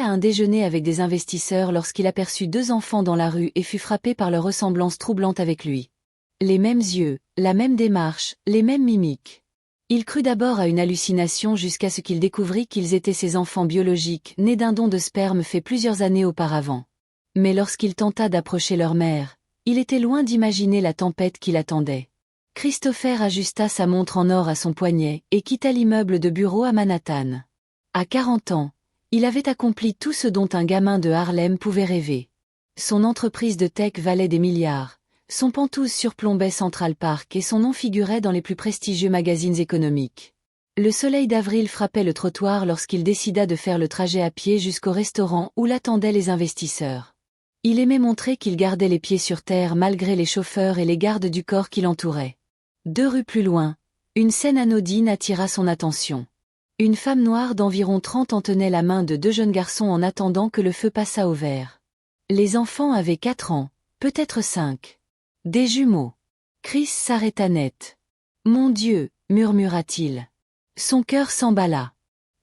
à un déjeuner avec des investisseurs lorsqu'il aperçut deux enfants dans la rue et fut frappé par leur ressemblance troublante avec lui. Les mêmes yeux, la même démarche, les mêmes mimiques. Il crut d'abord à une hallucination jusqu'à ce qu'il découvrit qu'ils étaient ses enfants biologiques, nés d'un don de sperme fait plusieurs années auparavant. Mais lorsqu'il tenta d'approcher leur mère, il était loin d'imaginer la tempête qui l'attendait. Christopher ajusta sa montre en or à son poignet et quitta l'immeuble de bureau à Manhattan. À 40 ans, il avait accompli tout ce dont un gamin de Harlem pouvait rêver. Son entreprise de tech valait des milliards, son penthouse surplombait Central Park et son nom figurait dans les plus prestigieux magazines économiques. Le soleil d'avril frappait le trottoir lorsqu'il décida de faire le trajet à pied jusqu'au restaurant où l'attendaient les investisseurs. Il aimait montrer qu'il gardait les pieds sur terre malgré les chauffeurs et les gardes du corps qui l'entouraient. 2 rues plus loin, une scène anodine attira son attention. Une femme noire d'environ 30 ans tenait la main de 2 jeunes garçons en attendant que le feu passât au vert. Les enfants avaient 4 ans, peut-être 5. Des jumeaux. Chris s'arrêta net. « Mon Dieu !» murmura-t-il. Son cœur s'emballa.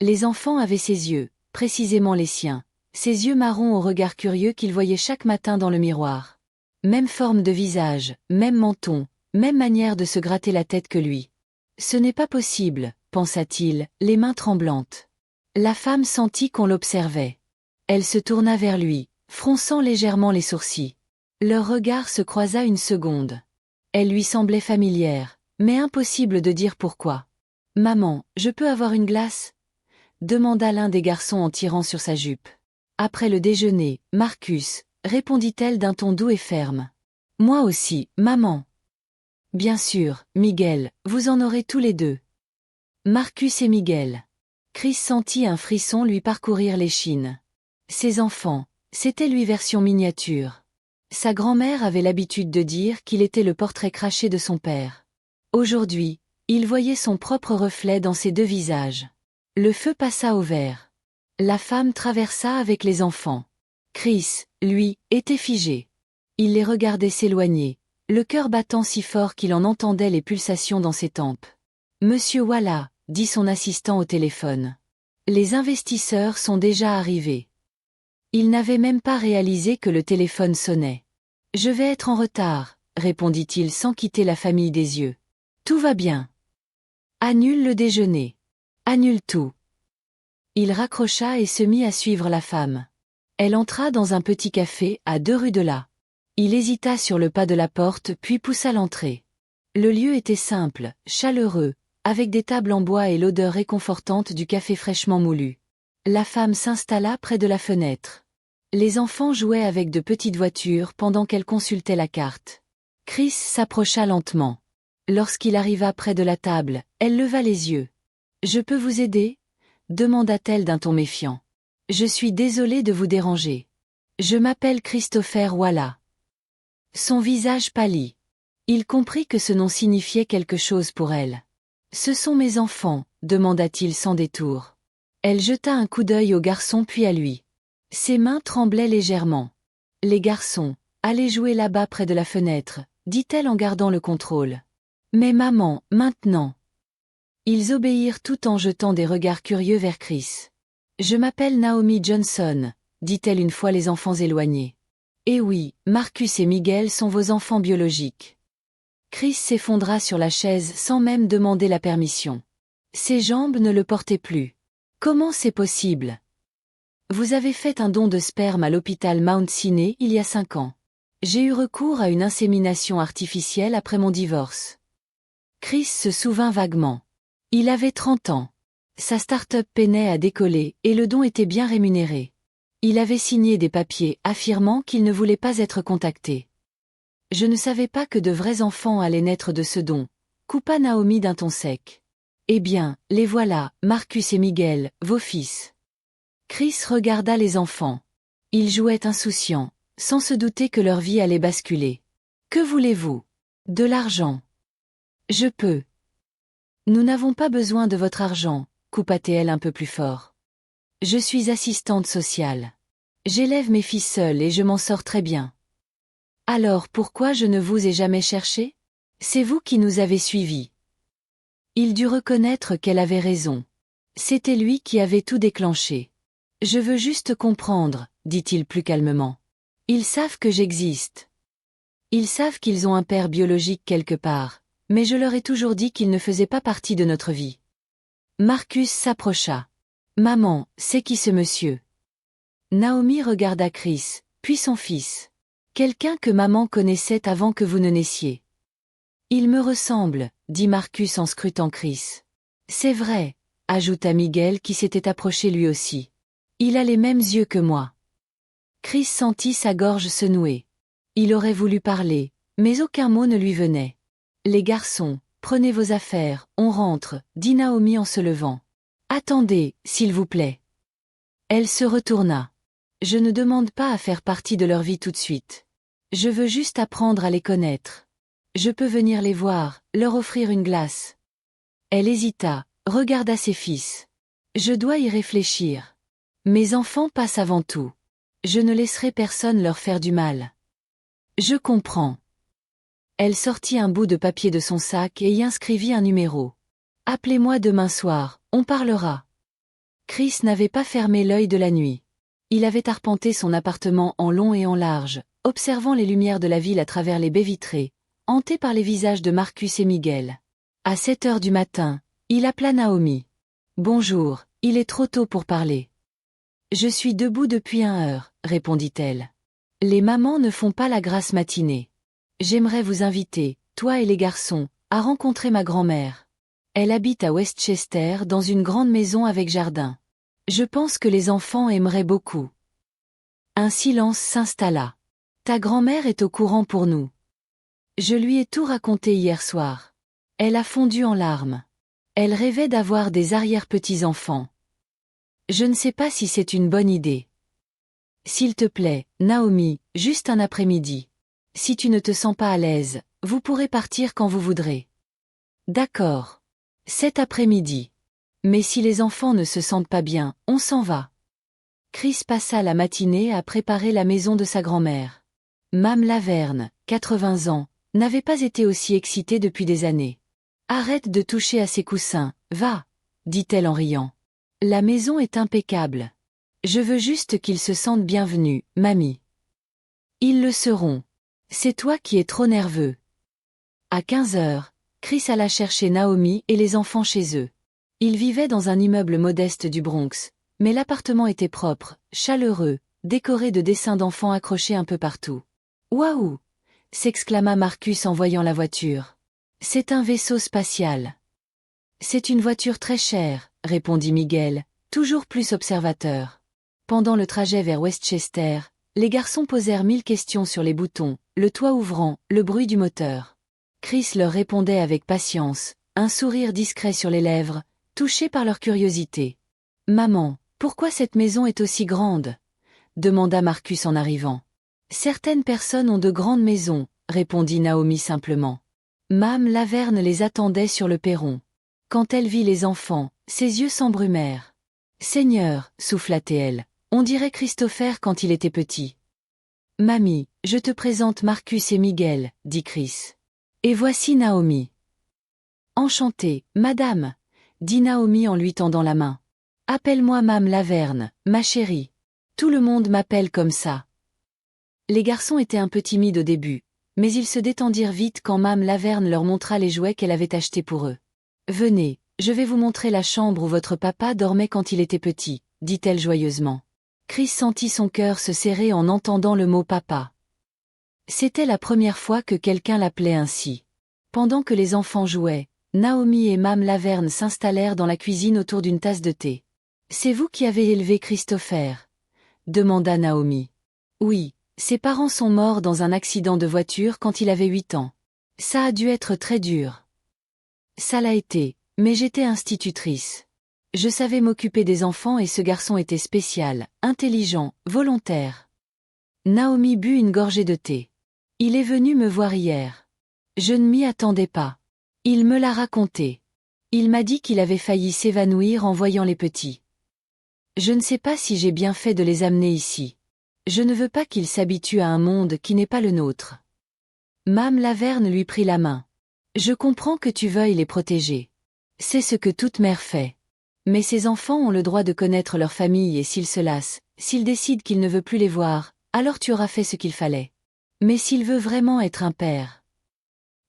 Les enfants avaient ses yeux, précisément les siens, ses yeux marrons au regard curieux qu'il voyait chaque matin dans le miroir. Même forme de visage, même menton, même manière de se gratter la tête que lui. Ce n'est pas possible, pensa-t-il, les mains tremblantes. La femme sentit qu'on l'observait. Elle se tourna vers lui, fronçant légèrement les sourcils. Leur regard se croisa une seconde. Elle lui semblait familière, mais impossible de dire pourquoi. « Maman, je peux avoir une glace ?» demanda l'un des garçons en tirant sur sa jupe. Après le déjeuner, Marcus, répondit-elle d'un ton doux et ferme. « Moi aussi, maman. » Bien sûr, Miguel, vous en aurez tous les deux. Marcus et Miguel. Chris sentit un frisson lui parcourir l'échine. Ses enfants, c'était lui version miniature. Sa grand-mère avait l'habitude de dire qu'il était le portrait craché de son père. Aujourd'hui, il voyait son propre reflet dans ses 2 visages. Le feu passa au vert. La femme traversa avec les enfants. Chris, lui, était figé. Il les regardait s'éloigner, le cœur battant si fort qu'il en entendait les pulsations dans ses tempes. « Monsieur Walla », dit son assistant au téléphone. « Les investisseurs sont déjà arrivés. » Il n'avait même pas réalisé que le téléphone sonnait. « Je vais être en retard », répondit-il sans quitter la famille des yeux. « Tout va bien. » « Annule le déjeuner. »« Annule tout. » Il raccrocha et se mit à suivre la femme. Elle entra dans un petit café, à 2 rues de là. Il hésita sur le pas de la porte puis poussa l'entrée. Le lieu était simple, chaleureux, avec des tables en bois et l'odeur réconfortante du café fraîchement moulu. La femme s'installa près de la fenêtre. Les enfants jouaient avec de petites voitures pendant qu'elle consultait la carte. Chris s'approcha lentement. Lorsqu'il arriva près de la table, elle leva les yeux. « Je peux vous aider ?» demanda-t-elle d'un ton méfiant. « Je suis désolée de vous déranger. Je m'appelle Christopher Walla. » Son visage pâlit. Il comprit que ce nom signifiait quelque chose pour elle. « Ce sont mes enfants ?» demanda-t-il sans détour. Elle jeta un coup d'œil au garçon puis à lui. Ses mains tremblaient légèrement. « Les garçons, allez jouer là-bas près de la fenêtre, » dit-elle en gardant le contrôle. « Mais maman, maintenant !» Ils obéirent tout en jetant des regards curieux vers Chris. « Je m'appelle Naomi Johnson », dit-elle une fois les enfants éloignés. « Eh oui, Marcus et Miguel sont vos enfants biologiques. » Chris s'effondra sur la chaise sans même demander la permission. Ses jambes ne le portaient plus. « Comment c'est possible ? » « Vous avez fait un don de sperme à l'hôpital Mount Sinai il y a 5 ans. J'ai eu recours à une insémination artificielle après mon divorce. » Chris se souvint vaguement. Il avait 30 ans. Sa start-up peinait à décoller et le don était bien rémunéré. Il avait signé des papiers affirmant qu'il ne voulait pas être contacté. « Je ne savais pas que de vrais enfants allaient naître de ce don », coupa Naomi d'un ton sec. « Eh bien, les voilà, Marcus et Miguel, vos fils. » Chris regarda les enfants. Ils jouaient insouciants, sans se douter que leur vie allait basculer. « Que voulez-vous ? » ?»« De l'argent. »« Je peux. »« Nous n'avons pas besoin de votre argent, » coupa-t-elle un peu plus fort. « Je suis assistante sociale. J'élève mes fils seuls et je m'en sors très bien. »« Alors pourquoi je ne vous ai jamais cherché ? C'est vous qui nous avez suivis. » Il dut reconnaître qu'elle avait raison. C'était lui qui avait tout déclenché. Je veux juste comprendre, dit-il plus calmement. Ils savent que j'existe. Ils savent qu'ils ont un père biologique quelque part, mais je leur ai toujours dit qu'il ne faisait pas partie de notre vie. Marcus s'approcha. Maman, c'est qui ce monsieur? Naomi regarda Chris, puis son fils. Quelqu'un que maman connaissait avant que vous ne naissiez. Il me ressemble, dit Marcus en scrutant Chris. C'est vrai, ajouta Miguel qui s'était approché lui aussi. Il a les mêmes yeux que moi. Chris sentit sa gorge se nouer. Il aurait voulu parler, mais aucun mot ne lui venait. Les garçons, prenez vos affaires, on rentre, dit Naomi en se levant. Attendez, s'il vous plaît. Elle se retourna. Je ne demande pas à faire partie de leur vie tout de suite. Je veux juste apprendre à les connaître. Je peux venir les voir, leur offrir une glace. Elle hésita, regarda ses fils. Je dois y réfléchir. Mes enfants passent avant tout. Je ne laisserai personne leur faire du mal. Je comprends. Elle sortit un bout de papier de son sac et y inscrivit un numéro. Appelez-moi demain soir, on parlera. Chris n'avait pas fermé l'œil de la nuit. Il avait arpenté son appartement en long et en large, observant les lumières de la ville à travers les baies vitrées, hanté par les visages de Marcus et Miguel. À 7 heures du matin, il appela Naomi. Bonjour, il est trop tôt pour parler. Je suis debout depuis 1 heure, répondit-elle. Les mamans ne font pas la grasse matinée. J'aimerais vous inviter, toi et les garçons, à rencontrer ma grand-mère. Elle habite à Westchester dans une grande maison avec jardin. Je pense que les enfants aimeraient beaucoup. Un silence s'installa. Ta grand-mère est au courant pour nous. Je lui ai tout raconté hier soir. Elle a fondu en larmes. Elle rêvait d'avoir des arrière-petits-enfants. Je ne sais pas si c'est une bonne idée. S'il te plaît, Naomi, juste un après-midi. Si tu ne te sens pas à l'aise, vous pourrez partir quand vous voudrez. D'accord. Cet après-midi. Mais si les enfants ne se sentent pas bien, on s'en va. Chris passa la matinée à préparer la maison de sa grand-mère. Mame Laverne, 80 ans, n'avait pas été aussi excitée depuis des années. Arrête de toucher à ces coussins, va, dit-elle en riant. La maison est impeccable. Je veux juste qu'ils se sentent bienvenus, mamie. Ils le seront. C'est toi qui es trop nerveux. À 15 heures, Chris alla chercher Naomi et les enfants chez eux. Ils vivaient dans un immeuble modeste du Bronx, mais l'appartement était propre, chaleureux, décoré de dessins d'enfants accrochés un peu partout. Waouh! S'exclama Marcus en voyant la voiture. C'est un vaisseau spatial. C'est une voiture très chère, répondit Miguel, toujours plus observateur. Pendant le trajet vers Westchester, les garçons posèrent 1000 questions sur les boutons, le toit ouvrant, le bruit du moteur. Chris leur répondait avec patience, un sourire discret sur les lèvres, touché par leur curiosité. « Maman, pourquoi cette maison est aussi grande ?» demanda Marcus en arrivant. « Certaines personnes ont de grandes maisons, » répondit Naomi simplement. Mame Laverne les attendait sur le perron. Quand elle vit les enfants, ses yeux s'embrumèrent. « Seigneur, souffla-t-elle, on dirait Christopher quand il était petit. »« Mamie, je te présente Marcus et Miguel, » dit Chris. « Et voici Naomi. »« Enchantée, madame, » dit Naomi en lui tendant la main. « Appelle-moi Mame Laverne, ma chérie. Tout le monde m'appelle comme ça. » Les garçons étaient un peu timides au début, mais ils se détendirent vite quand Mame Laverne leur montra les jouets qu'elle avait achetés pour eux. « Venez, je vais vous montrer la chambre où votre papa dormait quand il était petit, » dit-elle joyeusement. Chris sentit son cœur se serrer en entendant le mot papa. C'était la première fois que quelqu'un l'appelait ainsi. Pendant que les enfants jouaient, Naomi et Mame Laverne s'installèrent dans la cuisine autour d'une tasse de thé. « C'est vous qui avez élevé Christopher ?» demanda Naomi. « Oui, ses parents sont morts dans un accident de voiture quand il avait 8 ans. Ça a dû être très dur. » « Ça l'a été, mais j'étais institutrice. Je savais m'occuper des enfants et ce garçon était spécial, intelligent, volontaire. » Naomi but une gorgée de thé. « Il est venu me voir hier. Je ne m'y attendais pas. Il me l'a raconté. Il m'a dit qu'il avait failli s'évanouir en voyant les petits. Je ne sais pas si j'ai bien fait de les amener ici. Je ne veux pas qu'ils s'habituent à un monde qui n'est pas le nôtre. » Mame Laverne lui prit la main. « Je comprends que tu veuilles les protéger. C'est ce que toute mère fait. Mais ces enfants ont le droit de connaître leur famille et s'ils se lassent, s'ils décident qu'ils ne veulent plus les voir, alors tu auras fait ce qu'il fallait. Mais s'il veut vraiment être un père.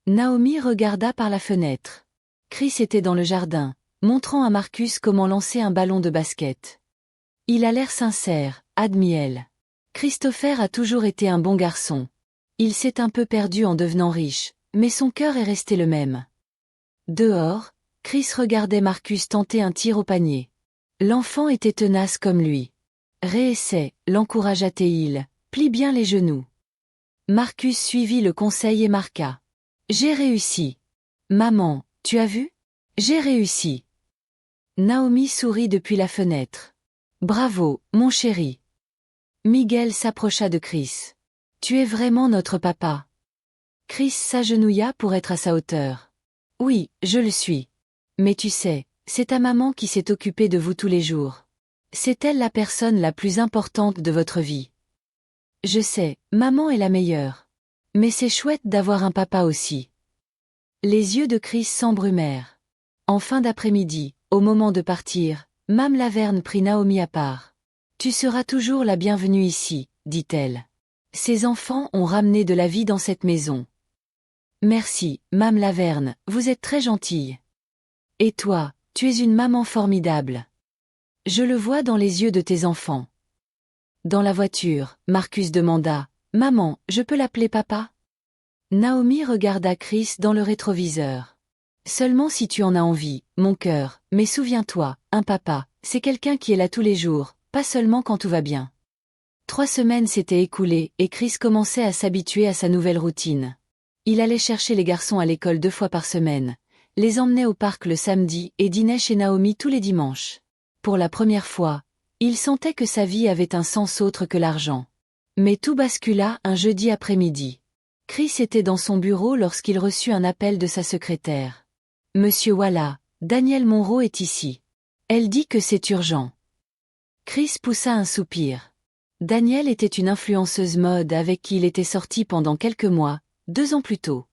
Naomi regarda par la fenêtre. Chris était dans le jardin, montrant à Marcus comment lancer un ballon de basket. Il a l'air sincère, admit-elle. Christopher a toujours été un bon garçon. Il s'est un peu perdu en devenant riche, mais son cœur est resté le même. Dehors, Chris regardait Marcus tenter un tir au panier. L'enfant était tenace comme lui. Réessaie, l'encouragea-t-il, plie bien les genoux. Marcus suivit le conseil et marqua. J'ai réussi. Maman, tu as vu? J'ai réussi. Naomi sourit depuis la fenêtre. Bravo, mon chéri. Miguel s'approcha de Chris. Tu es vraiment notre papa. Chris s'agenouilla pour être à sa hauteur. Oui, je le suis. Mais tu sais, c'est ta maman qui s'est occupée de vous tous les jours. C'est elle la personne la plus importante de votre vie. Je sais, maman est la meilleure. Mais c'est chouette d'avoir un papa aussi. Les yeux de Chris s'embrumèrent. En fin d'après-midi, au moment de partir, Mame Laverne prit Naomi à part. Tu seras toujours la bienvenue ici, dit-elle. Ces enfants ont ramené de la vie dans cette maison. Merci, Mame Laverne, vous êtes très gentille. Et toi, tu es une maman formidable. Je le vois dans les yeux de tes enfants. Dans la voiture, Marcus demanda, Maman, je peux l'appeler papa? Naomi regarda Chris dans le rétroviseur. Seulement si tu en as envie, mon cœur, mais souviens-toi, un papa, c'est quelqu'un qui est là tous les jours, pas seulement quand tout va bien. 3 semaines s'étaient écoulées et Chris commençait à s'habituer à sa nouvelle routine. Il allait chercher les garçons à l'école 2 fois par semaine, les emmenait au parc le samedi et dînait chez Naomi tous les dimanches. Pour la première fois, il sentait que sa vie avait un sens autre que l'argent. Mais tout bascula un jeudi après-midi. Chris était dans son bureau lorsqu'il reçut un appel de sa secrétaire. « Monsieur Walla, Danielle Monroe est ici. Elle dit que c'est urgent. » Chris poussa un soupir. Danielle était une influenceuse mode avec qui il était sorti pendant quelques mois, 2 ans plus tôt.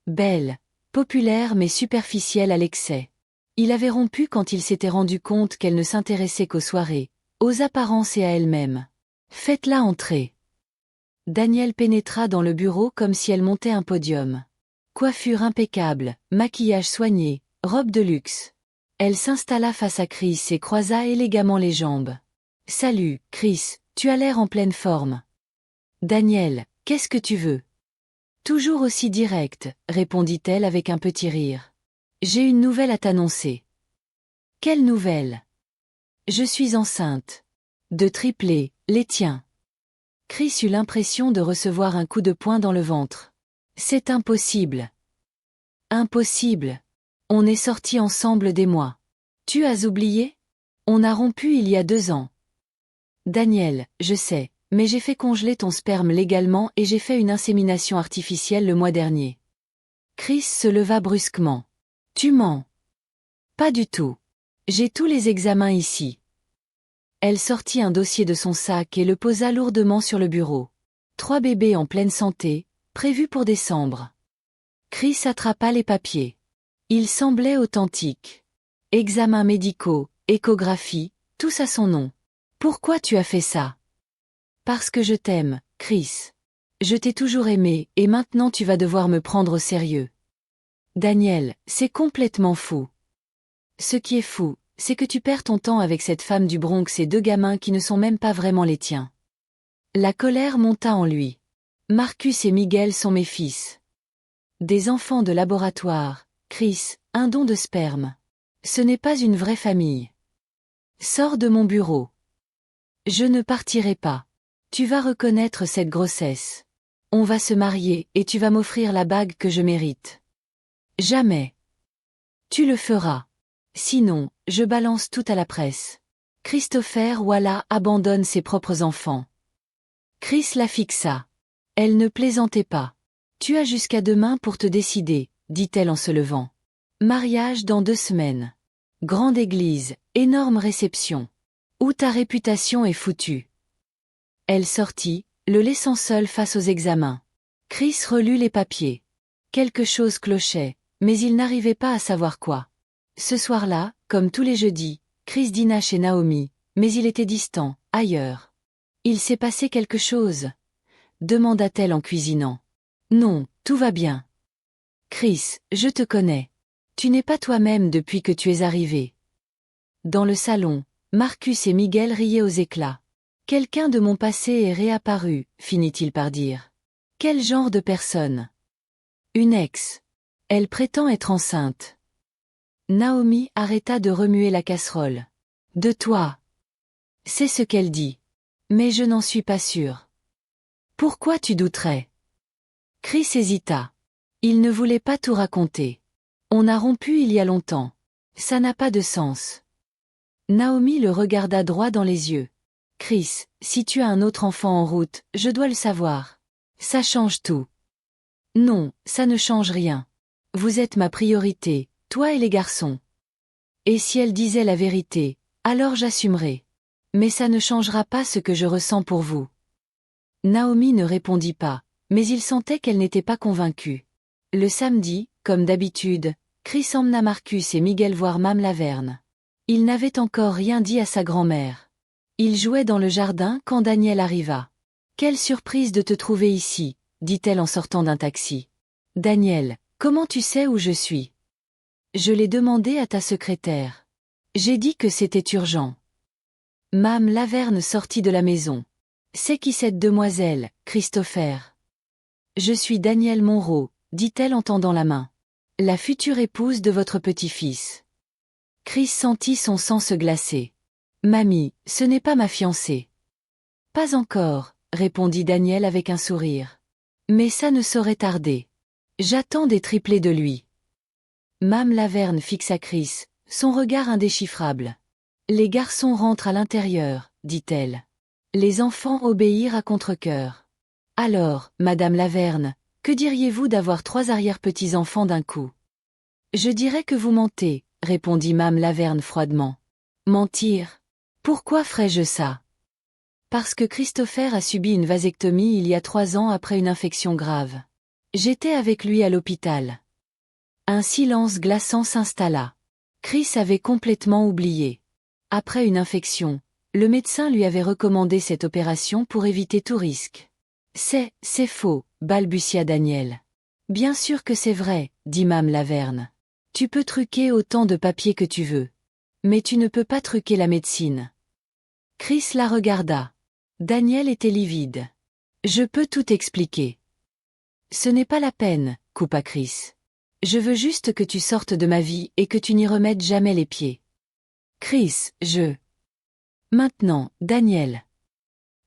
Belle, populaire mais superficielle à l'excès. Il avait rompu quand il s'était rendu compte qu'elle ne s'intéressait qu'aux soirées, aux apparences et à elle-même. « Faites-la entrer. » Danielle pénétra dans le bureau comme si elle montait un podium. Coiffure impeccable, maquillage soigné, robe de luxe. Elle s'installa face à Chris et croisa élégamment les jambes. « Salut, Chris, tu as l'air en pleine forme. »« Danielle, qu'est-ce que tu veux ?»« Toujours aussi direct, » répondit-elle avec un petit rire. « J'ai une nouvelle à t'annoncer. »« Quelle nouvelle ?»« Je suis enceinte. De triplés, les tiens. » Chris eut l'impression de recevoir un coup de poing dans le ventre. « C'est impossible. »« Impossible. On est sortis ensemble des mois. Tu as oublié? On a rompu il y a 2 ans. »« Danielle, je sais, mais j'ai fait congeler ton sperme légalement et j'ai fait une insémination artificielle le mois dernier. » Chris se leva brusquement. « Tu mens. »« Pas du tout. J'ai tous les examens ici. » Elle sortit un dossier de son sac et le posa lourdement sur le bureau. 3 bébés en pleine santé, prévus pour décembre. Chris attrapa les papiers. Ils semblaient authentiques. Examens médicaux, échographie, tous à son nom. Pourquoi tu as fait ça? Parce que je t'aime, Chris. Je t'ai toujours aimé et maintenant tu vas devoir me prendre au sérieux. Daniel, c'est complètement fou. Ce qui est fou, c'est que tu perds ton temps avec cette femme du Bronx et 2 gamins qui ne sont même pas vraiment les tiens. La colère monta en lui. Marcus et Miguel sont mes fils. Des enfants de laboratoire, Chris, un don de sperme. Ce n'est pas une vraie famille. Sors de mon bureau. Je ne partirai pas. Tu vas reconnaître cette grossesse. On va se marier et tu vas m'offrir la bague que je mérite. Jamais. Tu le feras. Sinon, je balance tout à la presse. Christopher Walla abandonne ses propres enfants. Chris la fixa. Elle ne plaisantait pas. Tu as jusqu'à demain pour te décider, dit-elle en se levant. Mariage dans 2 semaines. Grande église, énorme réception. Où ta réputation est foutue. Elle sortit, le laissant seul face aux examens. Chris relut les papiers. Quelque chose clochait, mais il n'arrivait pas à savoir quoi. Ce soir-là, comme tous les jeudis, Chris dîna chez Naomi, mais il était distant, ailleurs. Il s'est passé quelque chose? Demanda-t-elle en cuisinant. Non, tout va bien. Chris, je te connais. Tu n'es pas toi-même depuis que tu es arrivé. Dans le salon, Marcus et Miguel riaient aux éclats. Quelqu'un de mon passé est réapparu, finit-il par dire. Quel genre de personne? Une ex. Elle prétend être enceinte. Naomi arrêta de remuer la casserole. De toi. C'est ce qu'elle dit. Mais je n'en suis pas sûre. Pourquoi tu douterais? Chris hésita. Il ne voulait pas tout raconter. On a rompu il y a longtemps. Ça n'a pas de sens. Naomi le regarda droit dans les yeux. Chris, si tu as un autre enfant en route, je dois le savoir. Ça change tout. Non, ça ne change rien. Vous êtes ma priorité, toi et les garçons. Et si elle disait la vérité, alors j'assumerai. Mais ça ne changera pas ce que je ressens pour vous. Naomi ne répondit pas, mais il sentait qu'elle n'était pas convaincue. Le samedi, comme d'habitude, Chris emmena Marcus et Miguel voir Mame Laverne. Il n'avait encore rien dit à sa grand-mère. Il jouait dans le jardin quand Daniel arriva. « Quelle surprise de te trouver ici », dit-elle en sortant d'un taxi. « Daniel, comment tu sais où je suis ? » Je l'ai demandé à ta secrétaire. J'ai dit que c'était urgent. Mame Laverne sortit de la maison. « C'est qui cette demoiselle, Christopher ? » Je suis Daniel Monroe, dit-elle en tendant la main. La future épouse de votre petit-fils. Chris sentit son sang se glacer. Mamie, ce n'est pas ma fiancée. Pas encore, répondit Daniel avec un sourire. Mais ça ne saurait tarder. J'attends des triplés de lui. Mame Laverne fixa Chris, son regard indéchiffrable. Les garçons rentrent à l'intérieur, dit-elle. Les enfants obéirent à contre-cœur. Alors, Madame Laverne, que diriez-vous d'avoir 3 arrière-petits-enfants d'un coup? Je dirais que vous mentez, répondit Mame Laverne froidement. Mentir? Pourquoi ferais-je ça? Parce que Christopher a subi une vasectomie il y a 3 ans après une infection grave. J'étais avec lui à l'hôpital. Un silence glaçant s'installa. Chris avait complètement oublié. Après une infection, le médecin lui avait recommandé cette opération pour éviter tout risque. C'est faux, balbutia Daniel. Bien sûr que c'est vrai, dit Mame Laverne. Tu peux truquer autant de papier que tu veux. Mais tu ne peux pas truquer la médecine. Chris la regarda. Daniel était livide. Je peux tout expliquer. Ce n'est pas la peine, coupa Chris. Je veux juste que tu sortes de ma vie et que tu n'y remettes jamais les pieds. Chris, Maintenant, Daniel.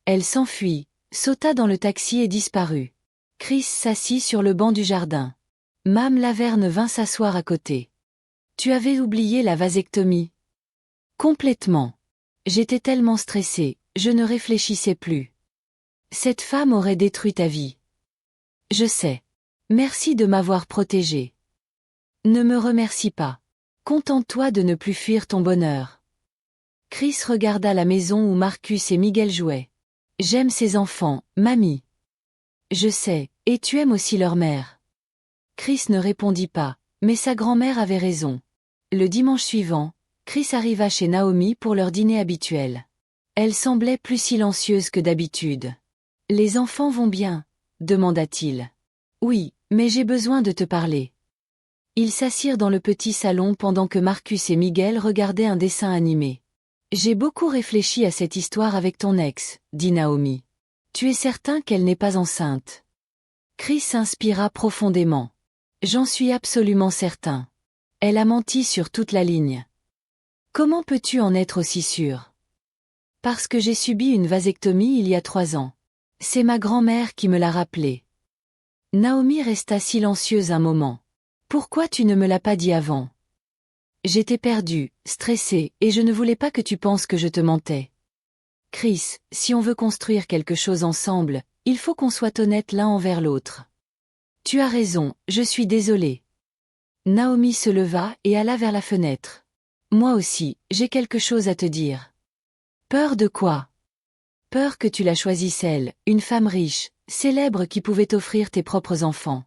Elle s'enfuit, sauta dans le taxi et disparut. Chris s'assit sur le banc du jardin. Mame Laverne vint s'asseoir à côté. Tu avais oublié la vasectomie? Complètement. J'étais tellement stressée, je ne réfléchissais plus. Cette femme aurait détruit ta vie. Je sais. Merci de m'avoir protégée. Ne me remercie pas. Contente-toi de ne plus fuir ton bonheur. Chris regarda la maison où Marcus et Miguel jouaient. J'aime ces enfants, mamie. Je sais, et tu aimes aussi leur mère. Chris ne répondit pas, mais sa grand-mère avait raison. Le dimanche suivant, Chris arriva chez Naomi pour leur dîner habituel. Elle semblait plus silencieuse que d'habitude. « Les enfants vont bien ?» demanda-t-il. « Oui, mais j'ai besoin de te parler. » Ils s'assirent dans le petit salon pendant que Marcus et Miguel regardaient un dessin animé. « J'ai beaucoup réfléchi à cette histoire avec ton ex, » dit Naomi. « Tu es certain qu'elle n'est pas enceinte? » Chris inspira profondément. « J'en suis absolument certain. Elle a menti sur toute la ligne. » « Comment peux-tu en être aussi sûr? » « Parce que j'ai subi une vasectomie il y a 3 ans. C'est ma grand-mère qui me l'a rappelé. » Naomi resta silencieuse un moment. « Pourquoi tu ne me l'as pas dit avant? » « J'étais perdue, stressée, et je ne voulais pas que tu penses que je te mentais. » « Chris, si on veut construire quelque chose ensemble, il faut qu'on soit honnête l'un envers l'autre. »« Tu as raison, je suis désolée. » Naomi se leva et alla vers la fenêtre. « Moi aussi, j'ai quelque chose à te dire. »« Peur de quoi? » ?»« Peur que tu la choisisses elle, une femme riche, célèbre qui pouvait t'offrir tes propres enfants. »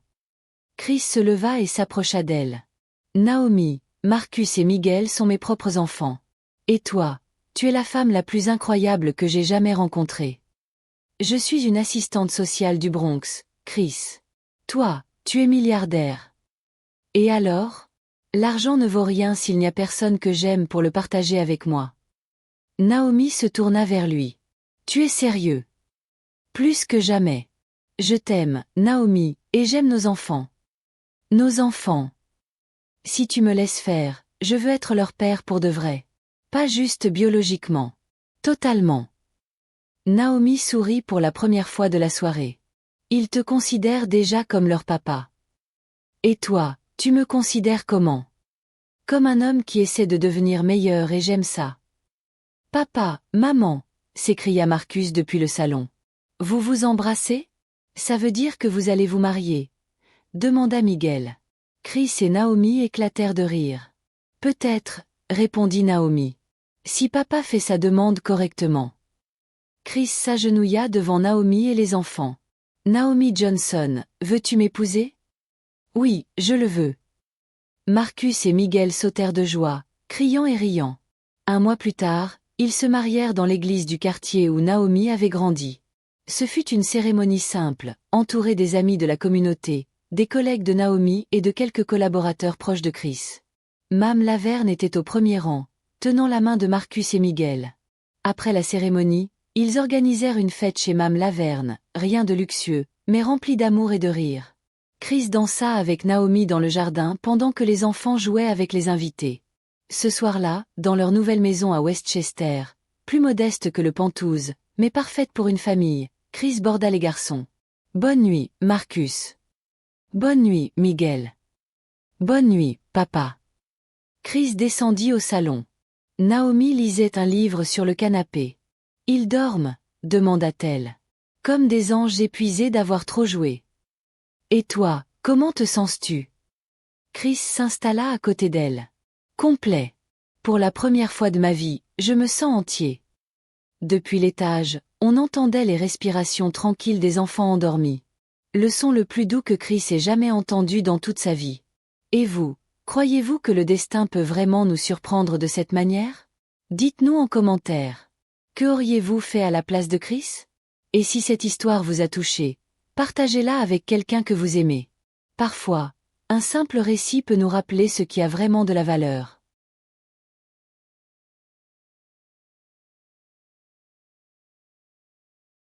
Chris se leva et s'approcha d'elle. « Naomi, Marcus et Miguel sont mes propres enfants. Et toi, tu es la femme la plus incroyable que j'ai jamais rencontrée. Je suis une assistante sociale du Bronx, Chris. Toi, tu es milliardaire. Et alors? L'argent ne vaut rien s'il n'y a personne que j'aime pour le partager avec moi. Naomi se tourna vers lui. Tu es sérieux? Plus que jamais. Je t'aime, Naomi, et j'aime nos enfants. Nos enfants. Si tu me laisses faire, je veux être leur père pour de vrai. Pas juste biologiquement. Totalement. Naomi sourit pour la première fois de la soirée. Ils te considèrent déjà comme leur papa. Et toi, tu me considères comment? Comme un homme qui essaie de devenir meilleur et j'aime ça. Papa, maman, s'écria Marcus depuis le salon. Vous vous embrassez? Ça veut dire que vous allez vous marier? Demanda Miguel. Chris et Naomi éclatèrent de rire. Peut-être, répondit Naomi. Si papa fait sa demande correctement. Chris s'agenouilla devant Naomi et les enfants. Naomi Johnson, veux-tu m'épouser? Oui, je le veux. Marcus et Miguel sautèrent de joie, criant et riant. Un mois plus tard, ils se marièrent dans l'église du quartier où Naomi avait grandi. Ce fut une cérémonie simple, entourée des amis de la communauté, des collègues de Naomi et de quelques collaborateurs proches de Chris. Mam Laverne était au premier rang, tenant la main de Marcus et Miguel. Après la cérémonie, ils organisèrent une fête chez Mam Laverne, rien de luxueux, mais rempli d'amour et de rire. Chris dansa avec Naomi dans le jardin pendant que les enfants jouaient avec les invités. Ce soir-là, dans leur nouvelle maison à Westchester, plus modeste que le Penthouse, mais parfaite pour une famille, Chris borda les garçons. Bonne nuit, Marcus. Bonne nuit, Miguel. Bonne nuit, papa. Chris descendit au salon. Naomi lisait un livre sur le canapé. Ils dorment, demanda-t-elle. Comme des anges épuisés d'avoir trop joué. Et toi, comment te sens-tu? Chris s'installa à côté d'elle. Complet. Pour la première fois de ma vie, je me sens entier. Depuis l'étage, on entendait les respirations tranquilles des enfants endormis. Le son le plus doux que Chris ait jamais entendu dans toute sa vie. Et vous, croyez-vous que le destin peut vraiment nous surprendre de cette manière? Dites-nous en commentaire. Que auriez-vous fait à la place de Chris? Et si cette histoire vous a touché, partagez-la avec quelqu'un que vous aimez. Parfois, un simple récit peut nous rappeler ce qui a vraiment de la valeur.